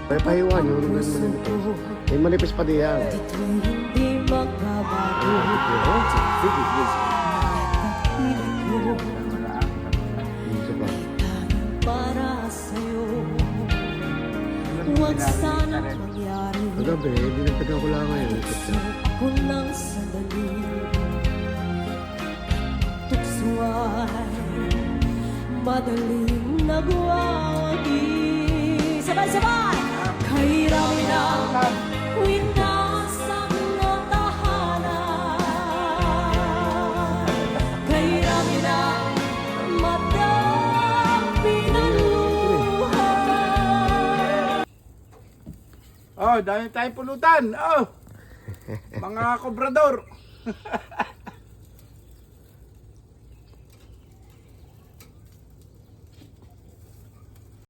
Pahiwa nyo. May manipis pa diyan. Dito'y hindi magbabago. Para sa'yo, huwag sana mangyari. Kagabi, dinagdagan ko lang ngayon. Ako ng sandali, tukso ay madaling nagwawagi. Sabay-sabay! Kahirami ng winasang na tahanan, kahirami ng madami na luha. Oh, dami tayong pulutan. Oh, mga kobrador.